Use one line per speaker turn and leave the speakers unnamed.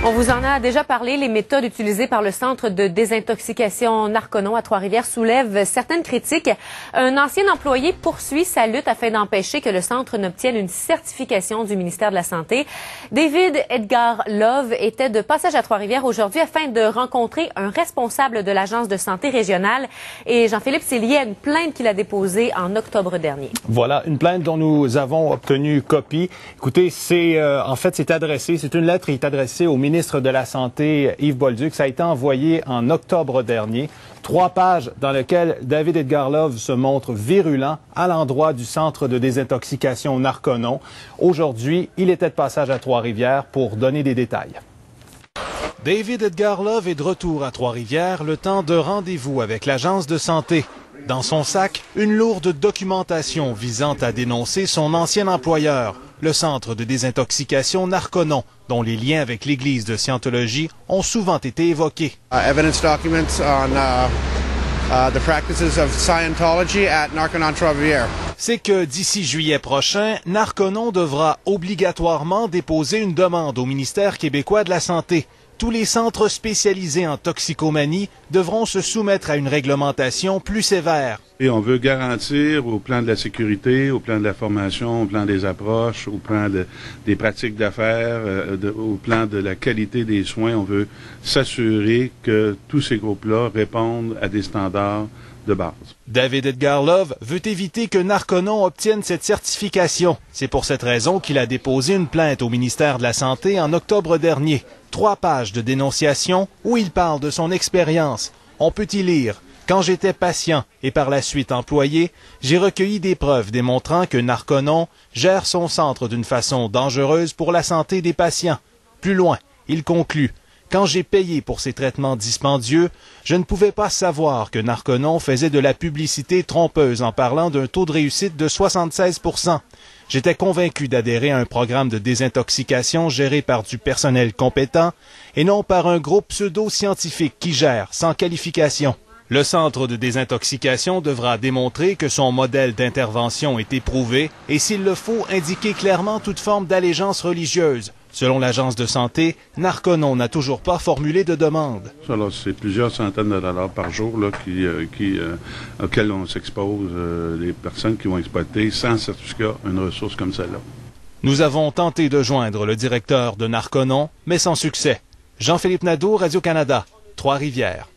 On vous en a déjà parlé. Les méthodes utilisées par le Centre de désintoxication Narconon à Trois-Rivières soulèvent certaines critiques. Un ancien employé poursuit sa lutte afin d'empêcher que le centre n'obtienne une certification du ministère de la Santé. David Edgar Love était de passage à Trois-Rivières aujourd'hui afin de rencontrer un responsable de l'Agence de santé régionale. Et Jean-Philippe, c'est lié à une plainte qu'il a déposée en octobre dernier.
Voilà, une plainte dont nous avons obtenu copie. Écoutez, c'est une lettre qui est adressée au ministre de la Santé, Yves Bolduc. Ça a été envoyé en octobre dernier. 3 pages dans lesquelles David Edgar Love se montre virulent à l'endroit du centre de désintoxication Narconon. Aujourd'hui, il était de passage à Trois-Rivières pour donner des détails. David Edgar Love est de retour à Trois-Rivières, le temps de rendez-vous avec l'Agence de santé. Dans son sac, une lourde documentation visant à dénoncer son ancien employeur, le centre de désintoxication Narconon, dont les liens avec l'Église de Scientologie ont souvent été évoqués.
Evidence documents on the practices of Scientology at Narconon Trois-Rivières.
C'est que d'ici juillet prochain, Narconon devra obligatoirement déposer une demande au ministère québécois de la Santé. Tous les centres spécialisés en toxicomanie devront se soumettre à une réglementation plus sévère.
Et on veut garantir au plan de la sécurité, au plan de la formation, au plan des approches, au plan des pratiques d'affaires, au plan de la qualité des soins, on veut s'assurer que tous ces groupes-là répondent à des standards de base.
David Edgar Love veut éviter que Narconon obtienne cette certification. C'est pour cette raison qu'il a déposé une plainte au ministère de la Santé en octobre dernier. 3 pages de dénonciation où il parle de son expérience. On peut y lire: quand j'étais patient et par la suite employé, j'ai recueilli des preuves démontrant que Narconon gère son centre d'une façon dangereuse pour la santé des patients. Plus loin, il conclut: quand j'ai payé pour ces traitements dispendieux, je ne pouvais pas savoir que Narconon faisait de la publicité trompeuse en parlant d'un taux de réussite de 76 %. J'étais convaincu d'adhérer à un programme de désintoxication géré par du personnel compétent et non par un groupe pseudo-scientifique qui gère sans qualification. Le centre de désintoxication devra démontrer que son modèle d'intervention est éprouvé et, s'il le faut, indiquer clairement toute forme d'allégeance religieuse. Selon l'Agence de santé, Narconon n'a toujours pas formulé de demande.
C'est plusieurs centaines de dollars par jour là, auxquels on s'expose, les personnes qui vont exploiter sans certificat une ressource comme celle-là.
Nous avons tenté de joindre le directeur de Narconon, mais sans succès. Jean-Philippe Nadeau, Radio-Canada, Trois-Rivières.